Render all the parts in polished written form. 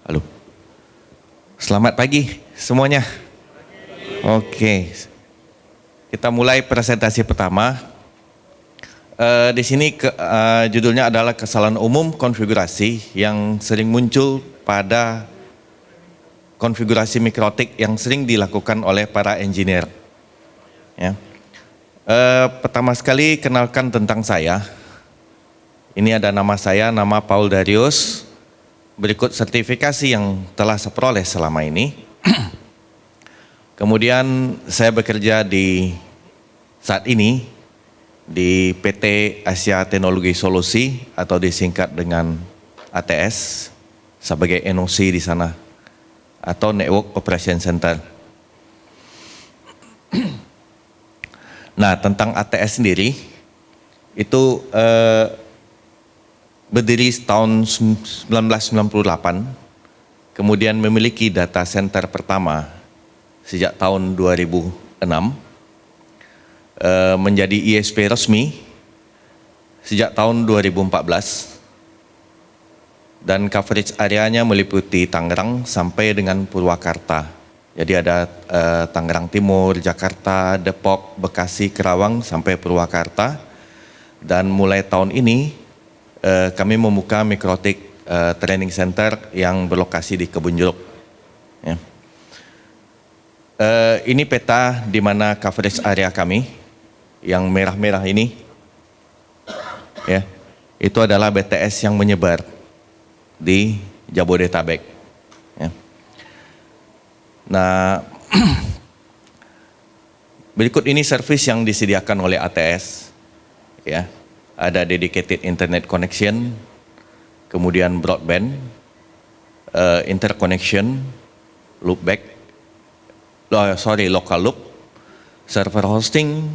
Halo. Selamat pagi semuanya. Oke. Kita mulai presentasi pertama. Di sini judulnya adalah kesalahan umum konfigurasi yang sering muncul pada konfigurasi mikrotik yang sering dilakukan oleh para engineer. Ya. Pertama sekali kenalkan tentang saya. Ini ada nama saya, nama Paul Darius. Berikut sertifikasi yang telah saya peroleh selama ini. Kemudian saya bekerja saat ini di PT Asia Teknologi Solusi atau disingkat dengan ATS sebagai NOC di sana atau Network Operation Center. Nah, tentang ATS sendiri itu berdiri tahun 1998, kemudian memiliki data center pertama sejak tahun 2006, menjadi ISP resmi sejak tahun 2014, dan coverage areanya meliputi Tangerang sampai dengan Purwakarta. Jadi ada Tangerang Timur, Jakarta, Depok, Bekasi, Kerawang sampai Purwakarta, dan mulai tahun ini kami membuka Mikrotik Training Center yang berlokasi di Kebun Jeruk. Ya. Ini peta di mana coverage area kami, yang merah-merah ini, ya, itu adalah BTS yang menyebar di Jabodetabek. Ya. Nah, berikut ini service yang disediakan oleh ATS, ya. Ada dedicated internet connection, kemudian broadband, interconnection, loopback, local loop, server hosting,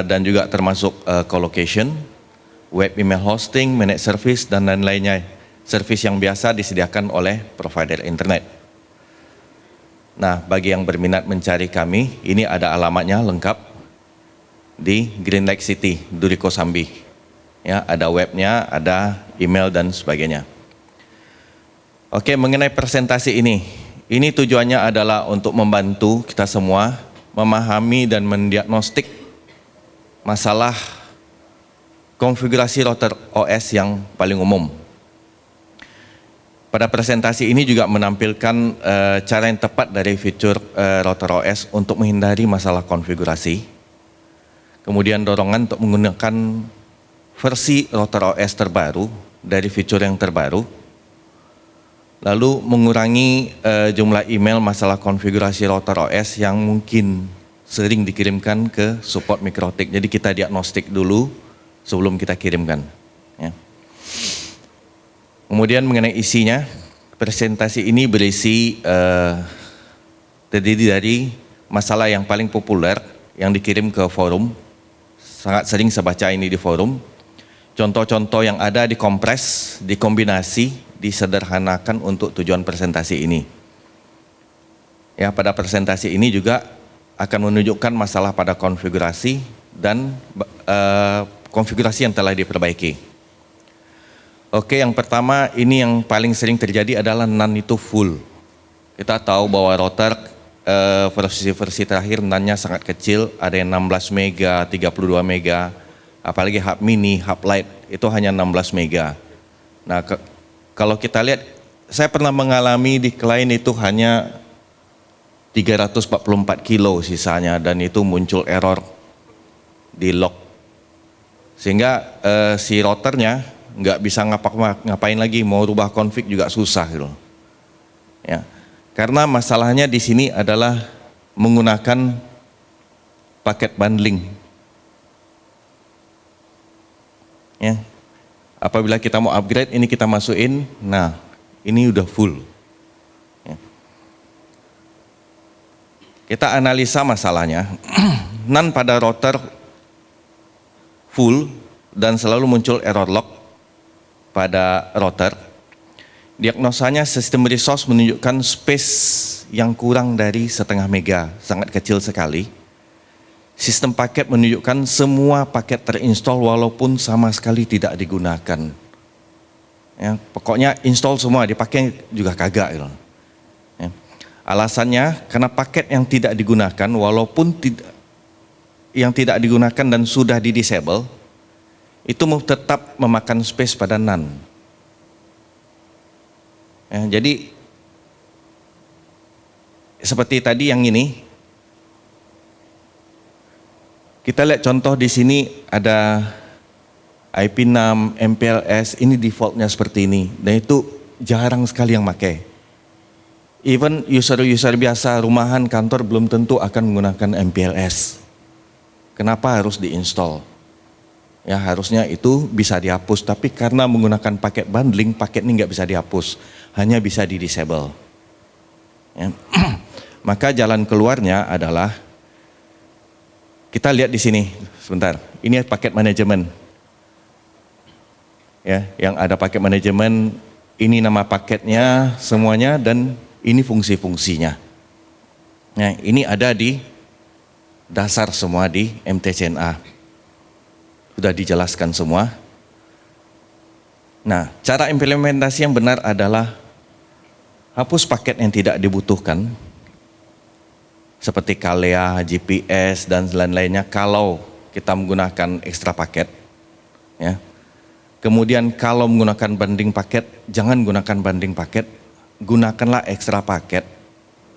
dan juga termasuk colocation, web email hosting, managed service, dan lain-lainnya. Service yang biasa disediakan oleh provider internet. Nah, bagi yang berminat mencari kami, ini ada alamatnya lengkap di Green Lake City, Duri Kosambi. Ya, ada webnya, ada email dan sebagainya. Oke, mengenai presentasi ini tujuannya adalah untuk membantu kita semua memahami dan mendiagnostik masalah konfigurasi router OS yang paling umum. Pada presentasi ini juga menampilkan cara yang tepat dari fitur router OS untuk menghindari masalah konfigurasi. Kemudian dorongan untuk menggunakan versi router OS terbaru dari fitur yang terbaru. Lalu mengurangi jumlah email masalah konfigurasi router OS yang mungkin sering dikirimkan ke support Mikrotik. Jadi kita diagnostik dulu sebelum kita kirimkan. Ya. Kemudian mengenai isinya, presentasi ini berisi terdiri dari masalah yang paling populer yang dikirim ke forum. Sangat sering saya baca ini di forum. Contoh-contoh yang ada dikompres, dikombinasi, disederhanakan untuk tujuan presentasi ini. Ya, pada presentasi ini juga akan menunjukkan masalah pada konfigurasi dan konfigurasi yang telah diperbaiki. Oke, yang pertama ini yang paling sering terjadi adalah NAN itu full. Kita tahu bahwa router versi terakhir NAN-nya sangat kecil, ada yang 16 mega, 32 mega, apalagi hub mini, hub light itu hanya 16 mega. Nah, kalau kita lihat, saya pernah mengalami di klien itu hanya 344 kilo sisanya, dan itu muncul error di log. Sehingga si routernya nggak bisa ngapain lagi, mau rubah config juga susah gitu. Ya. Karena masalahnya di sini adalah menggunakan paket bundling. Ya. Apabila kita mau upgrade, ini kita masukin, nah ini udah full. Ya. Kita analisa masalahnya. NAN pada router full dan selalu muncul error log pada router. Diagnosanya sistem resource menunjukkan space yang kurang dari 0,5 mega, sangat kecil sekali. Sistem paket menunjukkan semua paket terinstall walaupun sama sekali tidak digunakan. Ya, pokoknya install semua, dipakai juga kagak gitu. Ya. Alasannya karena paket yang tidak digunakan, walaupun yang tidak digunakan dan sudah di disable, itu tetap memakan space pada NAND. Ya, jadi seperti tadi yang ini, kita lihat contoh di sini ada IP6, MPLS, ini defaultnya seperti ini, dan itu jarang sekali yang pakai. Even user-user biasa, rumahan, kantor belum tentu akan menggunakan MPLS. Kenapa harus diinstal? Ya harusnya itu bisa dihapus, tapi karena menggunakan paket bundling, paket ini nggak bisa dihapus, hanya bisa di disable. Ya. Maka jalan keluarnya adalah, kita lihat di sini, sebentar, ini paket manajemen. Ya, yang ada paket manajemen, ini nama paketnya semuanya dan ini fungsi-fungsinya. Nah, ini ada di dasar semua di MTCNA. Sudah dijelaskan semua. Nah, cara implementasi yang benar adalah hapus paket yang tidak dibutuhkan, seperti Kalea, GPS, dan lain-lainnya kalau kita menggunakan ekstra paket. Ya. Kemudian kalau menggunakan bundling paket, jangan gunakan bundling paket, gunakanlah ekstra paket.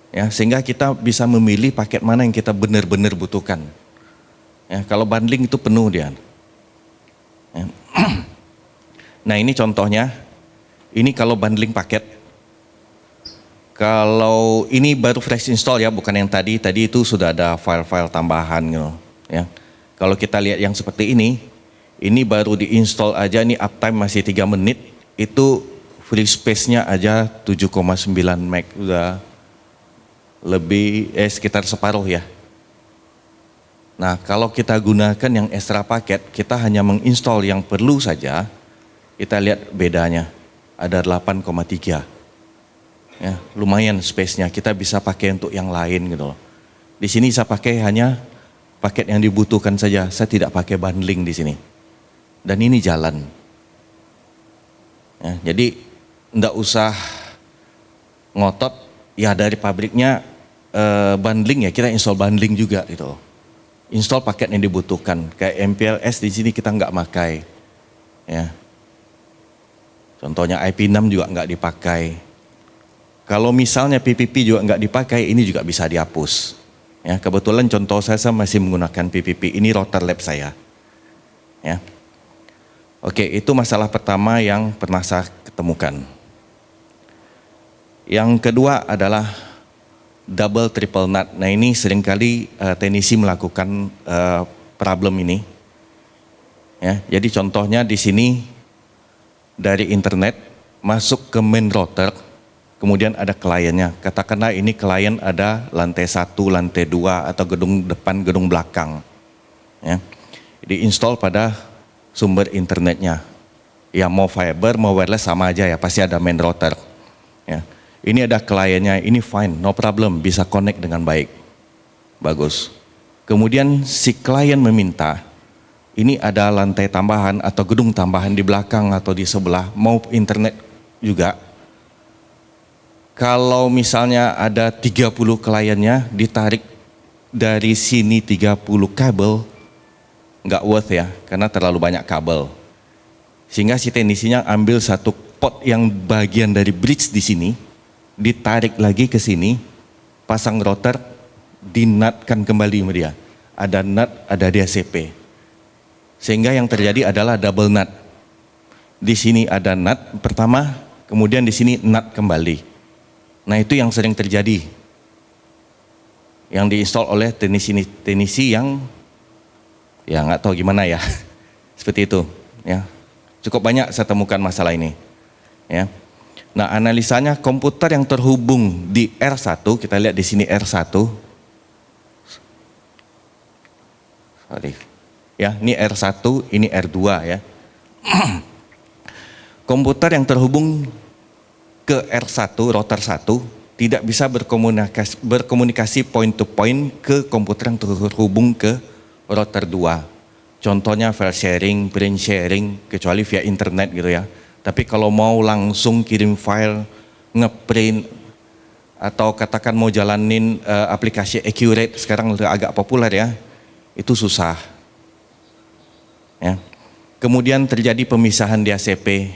Ya, sehingga kita bisa memilih paket mana yang kita benar-benar butuhkan. Ya, kalau bundling itu penuh dia. Ya. Nah ini contohnya, ini kalau bundling paket. Kalau ini baru fresh install ya, bukan yang tadi itu sudah ada file-file tambahan gitu. Ya. Kalau kita lihat yang seperti ini baru diinstal aja, ini uptime masih 3 menit, itu free space-nya aja 7,9 MB, udah lebih sekitar separuh ya. Nah kalau kita gunakan yang ekstra paket, kita hanya menginstal yang perlu saja, kita lihat bedanya, ada 8,3. Ya, lumayan space-nya, kita bisa pakai untuk yang lain gitu loh. Di sini saya pakai hanya paket yang dibutuhkan saja, saya tidak pakai bundling di sini. Dan ini jalan. Ya, jadi enggak usah ngotot, ya dari pabriknya bundling ya, kita install bundling juga gitu. Install paket yang dibutuhkan, kayak MPLS di sini kita nggak pakai. Ya. Contohnya IP6 juga nggak dipakai. Kalau misalnya PPP juga nggak dipakai, ini juga bisa dihapus. Ya, kebetulan contoh saya masih menggunakan PPP, ini router lab saya. Ya. Oke, itu masalah pertama yang pernah saya ketemukan. Yang kedua adalah double triple NAT. Nah ini seringkali teknisi melakukan problem ini. Ya, jadi contohnya di sini dari internet masuk ke main router, kemudian ada kliennya. Katakanlah ini klien ada lantai 1, lantai 2 atau gedung depan, gedung belakang. Ya, diinstal pada sumber internetnya. Ya mau fiber, mau wireless sama aja ya, pasti ada main router. Ya. Ini ada kliennya, ini fine, no problem, bisa connect dengan baik. Bagus. Kemudian si klien meminta, ini ada lantai tambahan atau gedung tambahan di belakang atau di sebelah, mau internet juga. Kalau misalnya ada 30 kliennya, ditarik dari sini 30 kabel, nggak worth ya, karena terlalu banyak kabel. Sehingga si teknisinya ambil satu pot yang bagian dari bridge di sini, ditarik lagi ke sini, pasang router, dinatkan kembali sama dia. Ada NAT, ada DHCP. Sehingga yang terjadi adalah double NAT. Di sini ada NAT pertama, kemudian di sini NAT kembali. Nah itu yang sering terjadi. Yang diinstal oleh teknisi yang ya nggak tahu gimana ya, seperti itu. Ya, cukup banyak saya temukan masalah ini. Ya, nah analisanya komputer yang terhubung di R1, kita lihat di sini R1. Sorry, ya ini R1, ini R2 ya. Komputer yang terhubung ke R1, router 1, tidak bisa berkomunikasi point to point ke komputer yang terhubung ke router 2. Contohnya file sharing, print sharing, kecuali via internet gitu ya. Tapi kalau mau langsung kirim file, ngeprint, atau katakan mau jalanin aplikasi Accurate, sekarang agak populer ya, itu susah. Ya. Kemudian terjadi pemisahan DHCP,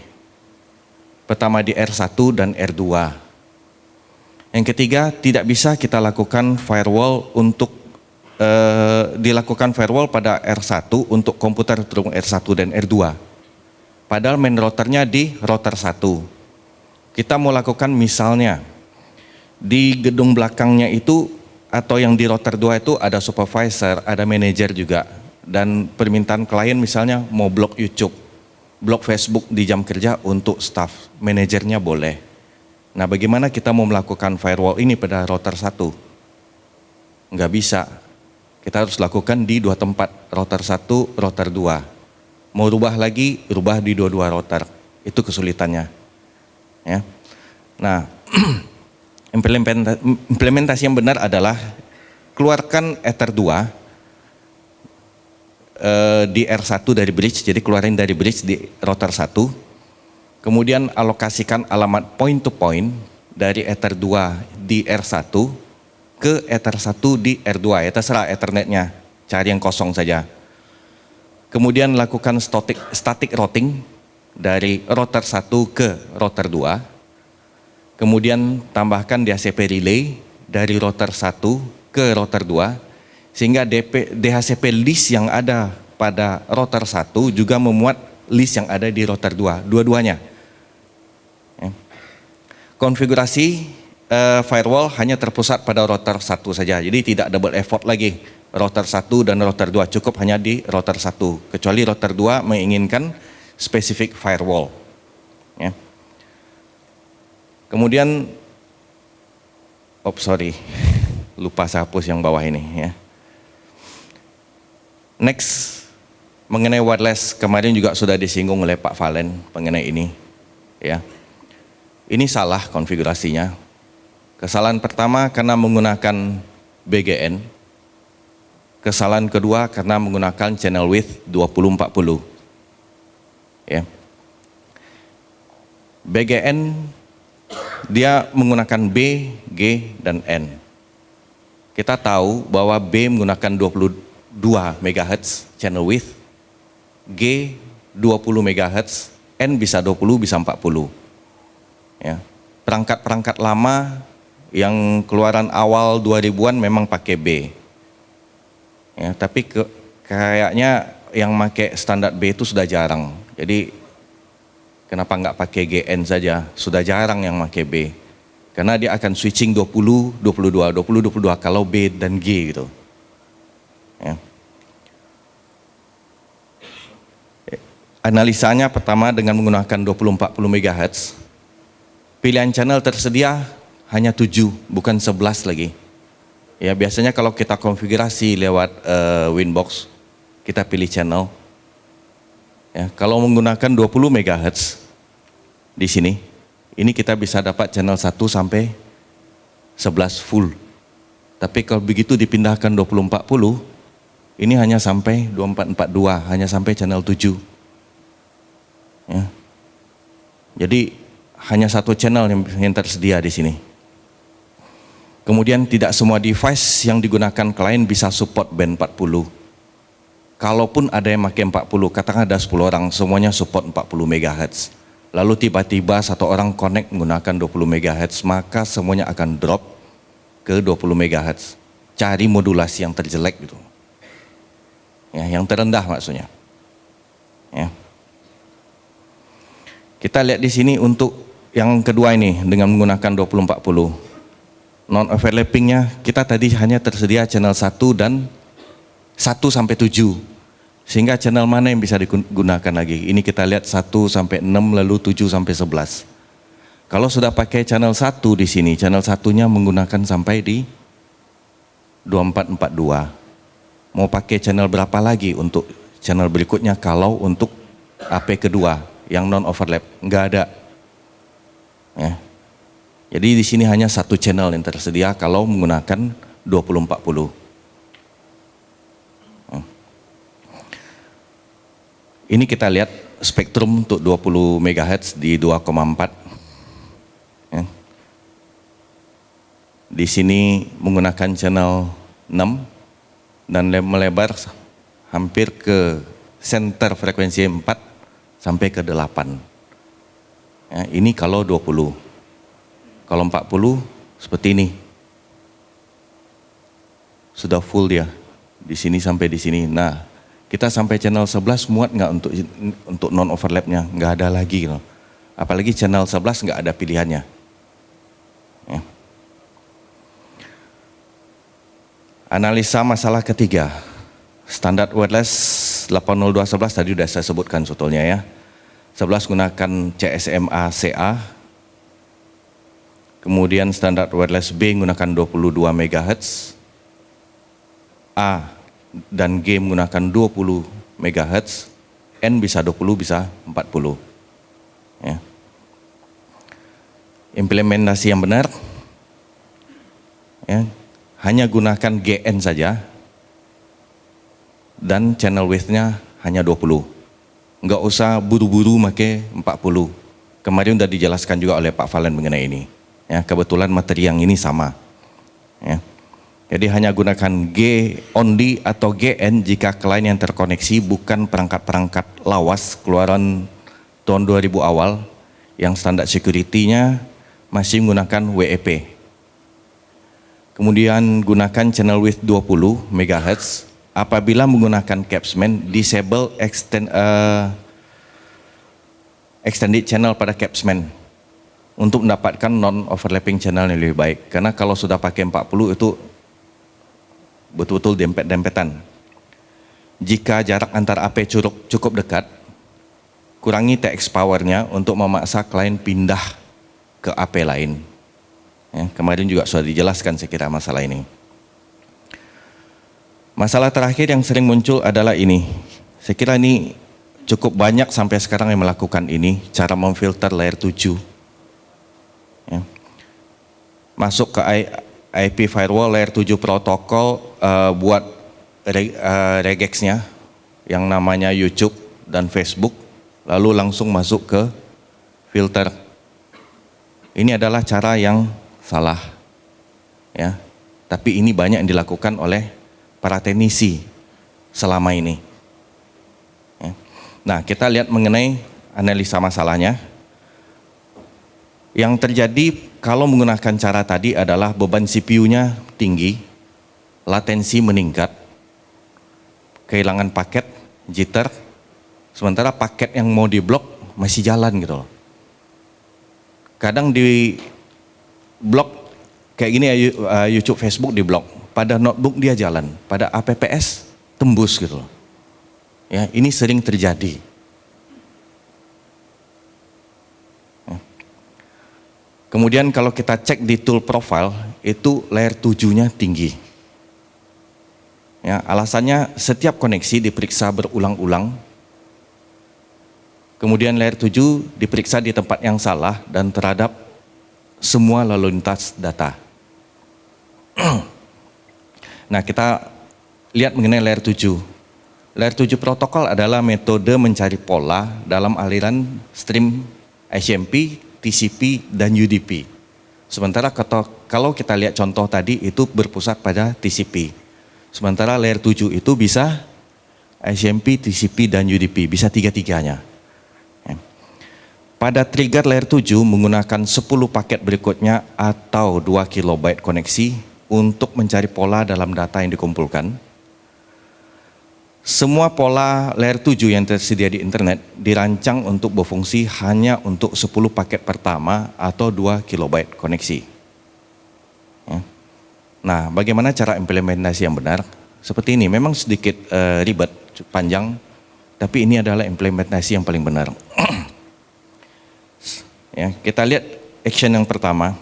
pertama di R1 dan R2. Yang ketiga, tidak bisa kita lakukan firewall untuk dilakukan firewall pada R1 untuk komputer terhubung R1 dan R2. Padahal main routernya di router 1. Kita mau lakukan misalnya di gedung belakangnya itu atau yang di router 2 itu ada supervisor, ada manajer juga. Dan permintaan klien misalnya mau blok YouTube, blok Facebook di jam kerja untuk staff, manajernya boleh. Nah, bagaimana kita mau melakukan firewall ini pada router 1? Nggak bisa. Kita harus lakukan di dua tempat, router 1, router 2. Mau rubah lagi, rubah di dua-dua router. Itu kesulitannya. Ya. Nah, implementasi yang benar adalah keluarkan Ether 2 di R1 dari bridge, jadi keluarin dari bridge di router 1. Kemudian alokasikan alamat point to point dari Ether 2 di R1 ke Ether 1 di R2, ya terserah Ethernetnya, cari yang kosong saja. Kemudian lakukan static routing dari router 1 ke router 2. Kemudian tambahkan DHCP relay dari router 1 ke router 2, sehingga DHCP list yang ada pada router 1 juga memuat list yang ada di router 2, dua-duanya. Konfigurasi firewall hanya terpusat pada router 1 saja, jadi tidak double effort lagi. Router 1 dan router 2 cukup hanya di router 1, kecuali router 2 menginginkan spesifik firewall. Ya. Kemudian, lupa saya hapus yang bawah ini. Ya. Next, mengenai wireless, kemarin juga sudah disinggung oleh Pak Valen mengenai ini. Ya. Ini salah konfigurasinya. Kesalahan pertama karena menggunakan BGN. Kesalahan kedua karena menggunakan channel width 2040. Ya. BGN dia menggunakan B, G, dan N. Kita tahu bahwa B menggunakan 22 MHz channel width, G 20 MHz, N bisa 20, bisa 40. Ya. Perangkat-perangkat lama yang keluaran awal 2000-an memang pakai B. Ya, tapi kayaknya yang pakai standar B itu sudah jarang. Jadi kenapa nggak pakai GN saja? Sudah jarang yang pakai B. Karena dia akan switching 20, 22, 20, 22 kalau B dan G gitu. Ya. Analisanya pertama dengan menggunakan 20-40 MHz. Pilihan channel tersedia hanya 7, bukan 11 lagi. Ya, biasanya kalau kita konfigurasi lewat Winbox, kita pilih channel. Ya, kalau menggunakan 20 MHz di sini, ini kita bisa dapat channel 1 sampai 11 full. Tapi kalau begitu dipindahkan 2040, ini hanya sampai 2442, hanya sampai channel 7. Ya. Jadi hanya satu channel yang tersedia di sini. Kemudian tidak semua device yang digunakan klien bisa support band 40. Kalaupun ada yang pakai 40, katakan ada 10 orang, semuanya support 40 MHz. Lalu tiba-tiba satu orang connect menggunakan 20 MHz, maka semuanya akan drop ke 20 MHz. Cari modulasi yang terjelek gitu. Ya, yang terendah maksudnya. Ya. Kita lihat di sini untuk yang kedua ini dengan menggunakan 2040. Non-overlappingnya kita tadi hanya tersedia channel 1 dan 1 sampai 7. Sehingga channel mana yang bisa digunakan lagi? Ini kita lihat 1 sampai 6 lalu 7 sampai 11. Kalau sudah pakai channel 1 di sini, channel 1-nya menggunakan sampai di 2442. Mau pakai channel berapa lagi untuk channel berikutnya kalau untuk AP kedua yang non-overlap? Enggak ada. Ya. Jadi di sini hanya satu channel yang tersedia kalau menggunakan 2040. Ini kita lihat spektrum untuk 20 MHz di 2,4. Ya. Di sini menggunakan channel 6 dan melebar hampir ke center frekuensi 4 sampai ke 8. Ya, ini kalau 20. Kalau 40 seperti ini. Sudah full dia. Di sini sampai di sini. Nah, kita sampai channel 11 muat nggak untuk non overlapnya? Nggak ada lagi gitu. Apalagi channel 11 nggak ada pilihannya. Ya. Analisa masalah ketiga, standar wireless 802.11 tadi sudah saya sebutkan sebetulnya ya. 11 gunakan CSMA CA, kemudian standar wireless B menggunakan 22 MHz, A dan G menggunakan 20 MHz, N bisa 20 bisa 40. Ya. Implementasi yang benar, ya, hanya gunakan GN saja dan channel width-nya hanya 20. Nggak usah buru-buru pakai 40. Kemarin sudah dijelaskan juga oleh Pak Valen mengenai ini. Ya, kebetulan materi yang ini sama. Ya. Jadi hanya gunakan G only atau GN jika klien yang terkoneksi bukan perangkat-perangkat lawas keluaran tahun 2000 awal yang standar security-nya masih menggunakan WEP. Kemudian gunakan channel width 20 MHz. Apabila menggunakan capsman, disable extended channel pada capsman untuk mendapatkan non-overlapping channel yang lebih baik. Karena kalau sudah pakai 40 itu betul-betul dempet-dempetan. Jika jarak antar AP cukup dekat, kurangi TX powernya untuk memaksa klien pindah ke AP lain. Ya, kemarin juga sudah dijelaskan saya kira masalah ini. Masalah terakhir yang sering muncul adalah ini. Saya kira ini cukup banyak sampai sekarang yang melakukan ini, cara memfilter layer 7. Ya. Masuk ke IP firewall layer 7 protokol buat regex-nya yang namanya YouTube dan Facebook, lalu langsung masuk ke filter. Ini adalah cara yang salah, ya. Tapi ini banyak yang dilakukan oleh para teknisi selama ini. Ya. Nah, kita lihat mengenai analisa masalahnya. Yang terjadi kalau menggunakan cara tadi adalah beban CPU-nya tinggi, latensi meningkat, kehilangan paket, jitter, sementara paket yang mau diblok masih jalan gitu loh. Kadang di blok kayak gini ya, YouTube, Facebook di blok, pada notebook dia jalan, pada APPS tembus gitu loh. Ya, ini sering terjadi. Kemudian kalau kita cek di tool profile, itu layer 7-nya tinggi. Ya, alasannya setiap koneksi diperiksa berulang-ulang. Kemudian layer 7 diperiksa di tempat yang salah dan terhadap semua lalu lintas data. Nah, kita lihat mengenai layer 7. Layer 7 protokol adalah metode mencari pola dalam aliran stream HMP, TCP, dan UDP. Sementara kalau kita lihat contoh tadi itu berpusat pada TCP. Sementara layer 7 itu bisa HMP, TCP, dan UDP, bisa tiga-tiganya. Pada trigger layer 7 menggunakan 10 paket berikutnya atau 2 KB koneksi untuk mencari pola dalam data yang dikumpulkan. Semua pola layer 7 yang tersedia di internet dirancang untuk berfungsi hanya untuk 10 paket pertama atau 2 KB koneksi. Ya. Nah, bagaimana cara implementasi yang benar? Seperti ini, memang sedikit ribet, panjang, tapi ini adalah implementasi yang paling benar. Ya, kita lihat action yang pertama.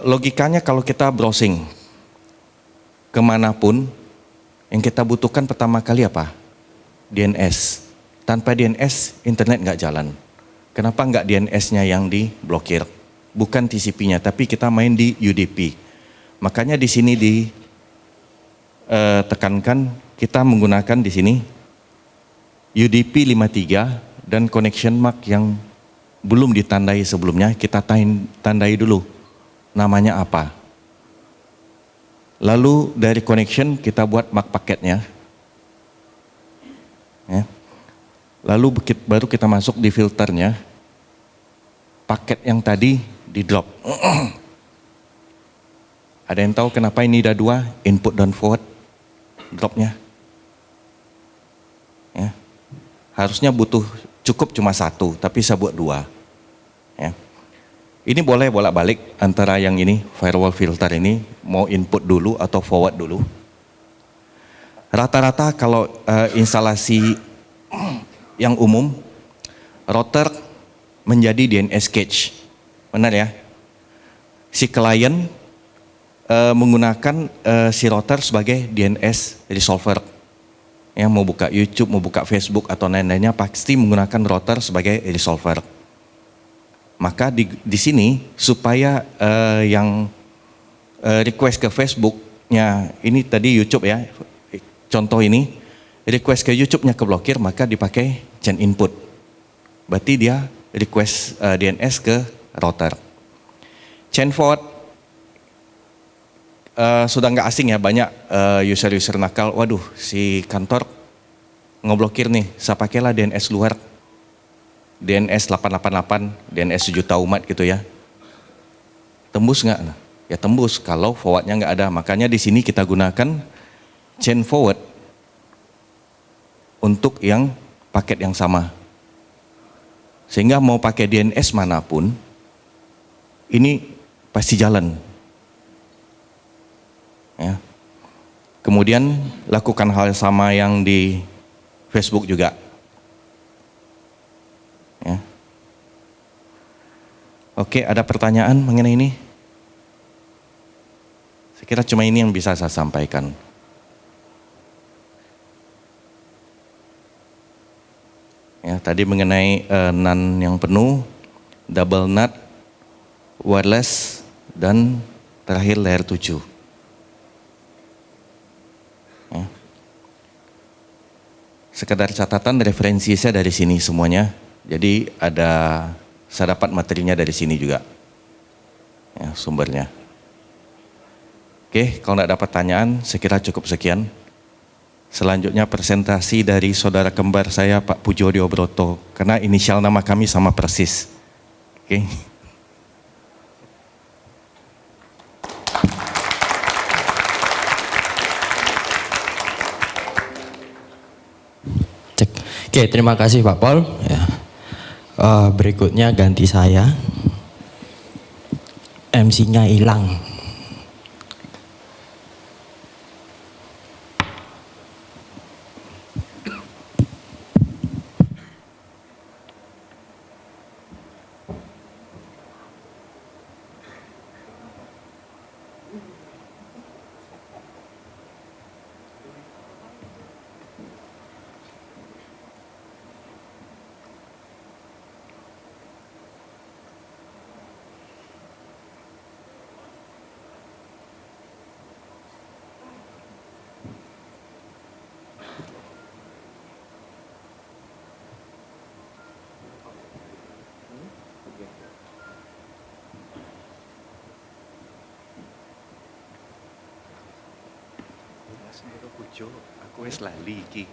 Logikanya kalau kita browsing kemanapun, yang kita butuhkan pertama kali apa? DNS. Tanpa DNS, internet nggak jalan. Kenapa nggak DNS-nya yang diblokir? Bukan TCP-nya, tapi kita main di UDP. Makanya di sini ditekankan kita menggunakan di sini UDP 53 dan connection mark yang belum ditandai sebelumnya, kita tandai dulu namanya apa. Lalu dari connection kita buat mark paketnya. Ya. Lalu baru kita masuk di filternya, paket yang tadi di drop. Ada yang tahu kenapa ini ada dua, input dan forward dropnya? Ya. Harusnya cukup cuma satu, tapi saya buat dua. Ya. Ini boleh bolak-balik antara yang ini, firewall filter ini, mau input dulu atau forward dulu. Rata-rata kalau instalasi yang umum, router menjadi DNS cache. Benar ya? Si klien menggunakan si router sebagai DNS resolver. Yang mau buka YouTube, mau buka Facebook atau lain-lainnya pasti menggunakan router sebagai resolver. Maka di sini supaya yang request ke Facebooknya, ini tadi YouTube ya, contoh ini, request ke YouTube-nya keblokir, maka dipakai chain input. Berarti dia request DNS ke router. Chain forward sudah nggak asing ya, banyak user-user nakal, waduh si kantor ngeblokir nih, saya pakailah DNS luar, DNS 888, DNS sejuta umat gitu ya. Tembus nggak? Ya tembus kalau forwardnya nggak ada. Makanya di sini kita gunakan chain forward untuk yang paket yang sama. Sehingga mau pakai DNS manapun, ini pasti jalan. Ya. Kemudian lakukan hal sama yang di Facebook juga. Ya. Oke, ada pertanyaan mengenai ini? Saya kira cuma ini yang bisa saya sampaikan. Ya, tadi mengenai NAN yang penuh, double NAT, wireless, dan terakhir layer 7. Ya. Sekedar catatan, referensi saya dari sini semuanya. Jadi saya dapat materinya dari sini juga. Ya, sumbernya. Oke, kalau tidak ada pertanyaan, saya kira cukup sekian. Selanjutnya presentasi dari saudara kembar saya, Pak Pujodio Broto. Karena inisial nama kami sama persis. Oke. Cek. Oke, terima kasih Pak Pol. Ya. Berikutnya ganti saya. MC-nya hilang. Aku wis lali iki.